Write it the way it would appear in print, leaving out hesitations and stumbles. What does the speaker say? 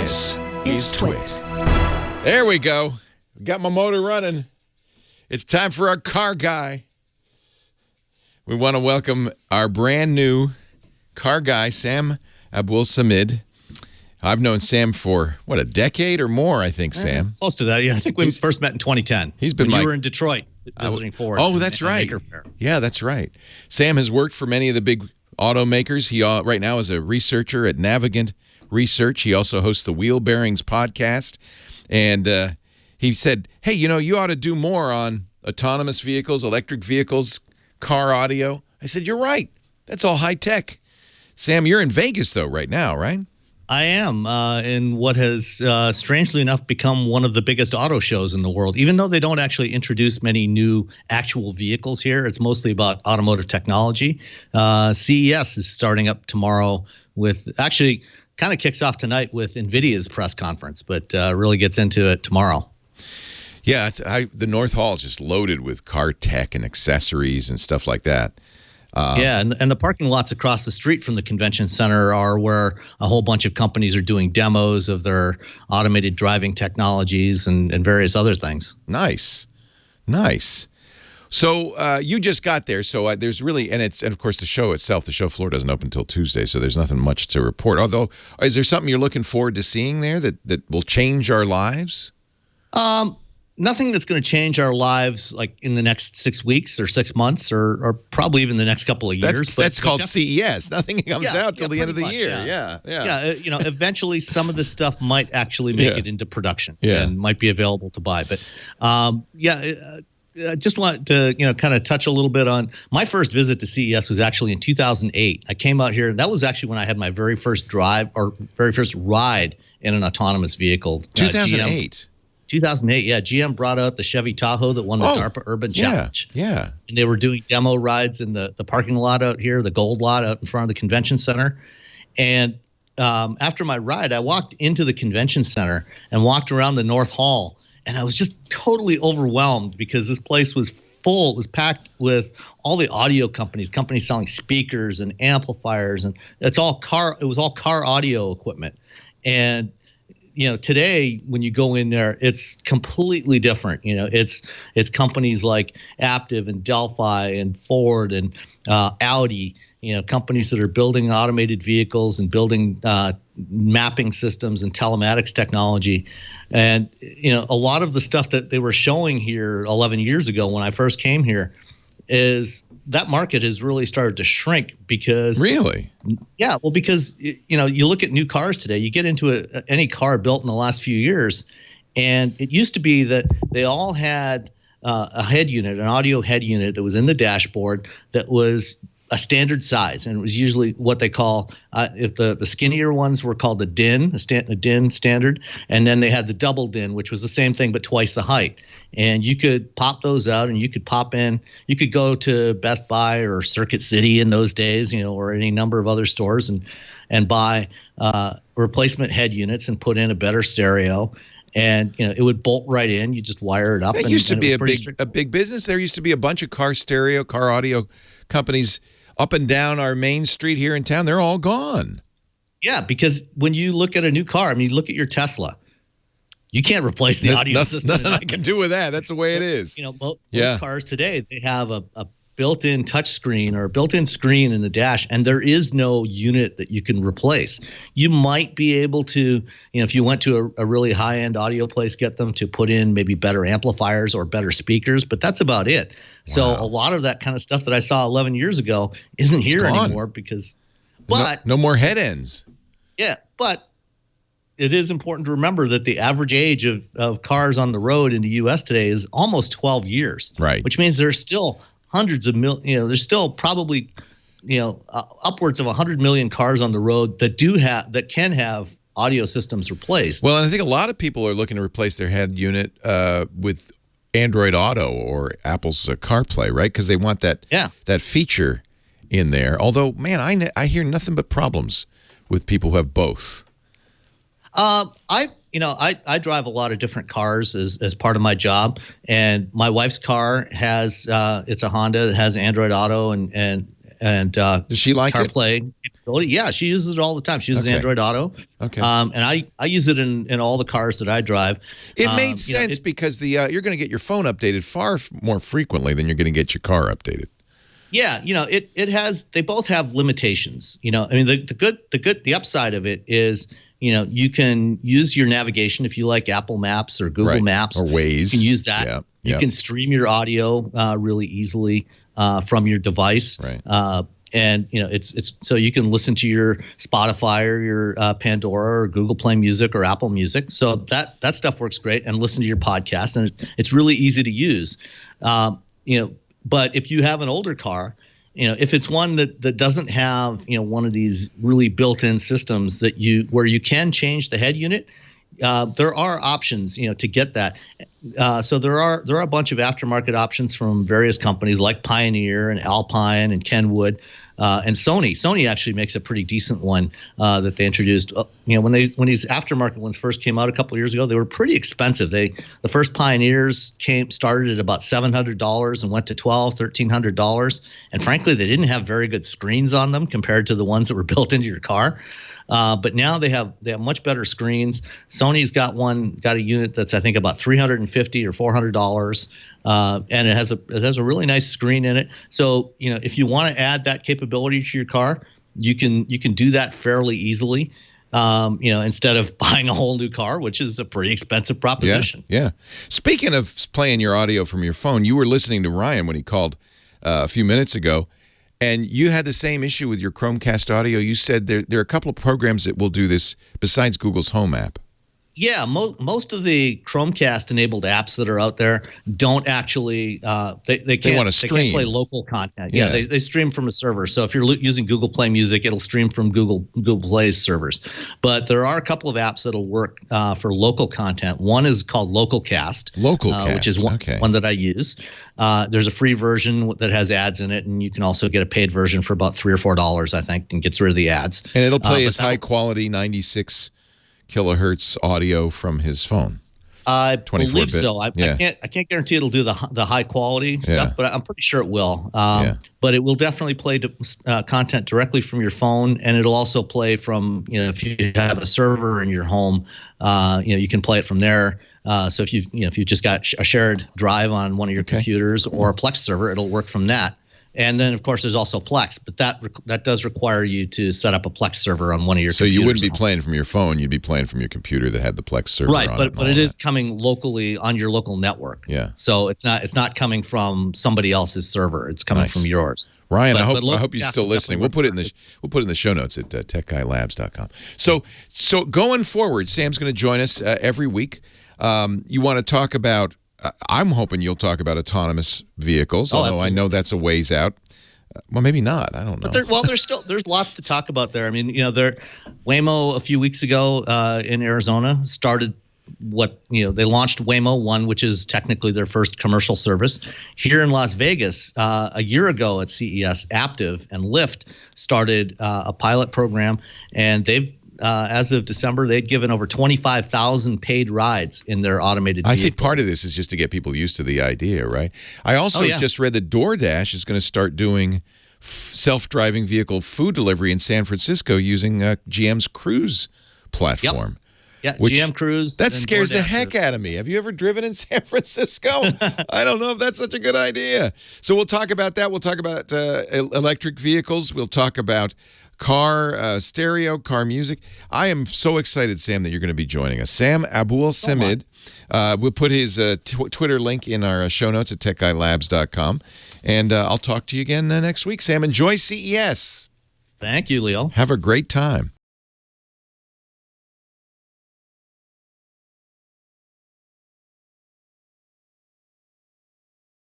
This is Twit. There we go. Got my motor running. It's time for our car guy. We want to welcome our brand new car guy, Sam Abuelsamid. I've known Sam for, a decade or more, I think, Sam. Close to that, yeah. I think we first met in 2010. He's been when you were in Detroit visiting Ford. Oh, that's right. Yeah, that's right. Sam has worked for many of the big automakers. He right now is a researcher at Navigant Research. He also hosts the Wheel Bearings podcast. And he said, hey, you ought to do more on autonomous vehicles, electric vehicles, car audio. I said, you're right. That's all high tech. Sam, you're in Vegas, though, right now, right? I am in what has, strangely enough, become one of the biggest auto shows in the world. Even though they don't actually introduce many new actual vehicles here, it's mostly about automotive technology. CES is starting up tomorrow with actually kind of kicks off tonight with NVIDIA's press conference, but really gets into it tomorrow. Yeah, the North Hall is just loaded with car tech and accessories and stuff like that. And the parking lots across the street from the convention center are where a whole bunch of companies are doing demos of their automated driving technologies and various other things. Nice. So you just got there, so there's really, and of course the show itself, the show floor doesn't open until Tuesday, so there's nothing much to report. Although, is there something you're looking forward to seeing there that will change our lives? Nothing that's going to change our lives like in the next 6 weeks or 6 months or probably even the next couple of years. That's called CES. Nothing comes out till the end of the year. Yeah. Eventually some of this stuff might actually make it into production and might be available to buy. But I just want to kind of touch a little bit on my first visit to CES was actually in 2008. I came out here, and that was actually when I had my very first ride in an autonomous vehicle. 2008. 2008, yeah. GM brought out the Chevy Tahoe that won the DARPA Urban Challenge. Yeah. And they were doing demo rides in the parking lot out here, the gold lot out in front of the convention center. And after my ride, I walked into the convention center and walked around the North Hall. And I was just totally overwhelmed because this place was full. It was packed with all the audio companies selling speakers and amplifiers. And it was all car audio equipment. And today when you go in there, it's completely different. It's companies like Aptiv and Delphi and Ford and Audi, companies that are building automated vehicles and building mapping systems and telematics technology. And, a lot of the stuff that they were showing here 11 years ago when I first came here is that market has really started to shrink because really, because you look at new cars today, you get into any car built in the last few years, and it used to be that they all had a head unit, an audio head unit that was in the dashboard that was a standard size, and it was usually what they call if the skinnier ones were called the DIN, a DIN standard, and then they had the double DIN, which was the same thing but twice the height. And you could pop those out, and you could pop in. You could go to Best Buy or Circuit City in those days, or any number of other stores, and buy replacement head units and put in a better stereo. And it would bolt right in. You just wire it up. It used to be a big business. There used to be a bunch of car audio companies up and down our main street here in town. They're all gone. Yeah, because when you look at a new car, look at your Tesla. You can't replace the audio system. Nothing I can do with that. That's the way it is. Most cars today, they have a built-in touch screen or a built-in screen in the dash, and there is no unit that you can replace. You might be able to, if you went to a really high-end audio place, get them to put in maybe better amplifiers or better speakers, but that's about it. Wow. So a lot of that kind of stuff that I saw 11 years ago isn't here anymore because – no more head ends. Yeah, but it is important to remember that the average age of cars on the road in the U.S. today is almost 12 years. Right. Which means there's still hundreds of there's still probably, upwards of 100 million cars on the road that can have audio systems replaced. Well, and I think a lot of people are looking to replace their head unit with Android Auto or Apple's CarPlay, right? Because they want that feature in there. Although, man, I hear nothing but problems with people who have both. I drive a lot of different cars as part of my job, and my wife's car has it's a Honda that has Android Auto and and does she like CarPlay capability. Yeah, she uses it all the time. She uses Android Auto. Okay. And I use it in all the cars that I drive. It made sense because you're going to get your phone updated far more frequently than you're going to get your car updated. Yeah, they both have limitations. I mean, the upside of it is, you can use your navigation if you like Apple Maps or Google Maps or Waze. You can use that. Yeah. You can stream your audio really easily from your device. Right. And it's so you can listen to your Spotify or your Pandora or Google Play Music or Apple Music. So that stuff works great, and listen to your podcast, and it's really easy to use. But if you have an older car, if it's one that doesn't have one of these really built-in systems where you can change the head unit, there are options to get that. So there are a bunch of aftermarket options from various companies like Pioneer and Alpine and Kenwood. And Sony actually makes a pretty decent one that they introduced. When these aftermarket ones first came out a couple of years ago, they were pretty expensive. The first Pioneers started at about $700 and went to $1,200, and frankly, they didn't have very good screens on them compared to the ones that were built into your car. But now they have much better screens. Sony's got a unit that's I think about $350 or $400, and it has a really nice screen in it. So if you want to add that capability to your car, you can do that fairly easily. Instead of buying a whole new car, which is a pretty expensive proposition. Yeah. Speaking of playing your audio from your phone, you were listening to Ryan when he called a few minutes ago. And you had the same issue with your Chromecast audio. You said there are a couple of programs that will do this besides Google's Home app. Yeah, most of the Chromecast-enabled apps that are out there don't actually they can't play local content. Yeah, they stream from a server. So if you're using Google Play Music, it'll stream from Google Play's servers. But there are a couple of apps that'll work for local content. One is called Localcast, which is one that I use. There's a free version that has ads in it, and you can also get a paid version for about $3 or $4, I think, and gets rid of the ads. And it'll play his high-quality 96 kilohertz audio from his phone. I believe so. I can't guarantee it'll do the high quality stuff, but I'm pretty sure it will. But it will definitely play content directly from your phone, and it'll also play from if you have a server in your home, you can play it from there. So if you've just got a shared drive on one of your computers or a Plex server, it'll work from that. And then, of course, there's also Plex, but that does require you to set up a Plex server on one of your computers. So you wouldn't be playing from your phone; you'd be playing from your computer that had the Plex server on it. Right, but it is coming locally on your local network. Yeah. So it's not coming from somebody else's server; it's coming from yours. Ryan, I hope you're still listening. We'll put it in the show notes at techguylabs.com. So going forward, Sam's going to join us every week. You want to talk about? I'm hoping you'll talk about autonomous vehicles, although I know that's a ways out. Well, maybe not. I don't know. But there's lots to talk about there. I mean, Waymo a few weeks ago in Arizona started they launched Waymo One, which is technically their first commercial service. Here in Las Vegas, a year ago at CES, Aptiv and Lyft started a pilot program, and they've as of December, they'd given over 25,000 paid rides in their automated vehicles. I think part of this is just to get people used to the idea, right? I also just read that DoorDash is going to start doing self-driving vehicle food delivery in San Francisco using GM's Cruise platform. Yeah, GM Cruise. That scares the heck out of me. Have you ever driven in San Francisco? I don't know if that's such a good idea. So we'll talk about that. We'll talk about electric vehicles. We'll talk about car stereo, car music. I am so excited, Sam, that you're going to be joining us. Sam Abuelsamid. We'll put his Twitter link in our show notes at techguylabs.com. And I'll talk to you again next week. Sam, enjoy CES. Thank you, Leo. Have a great time.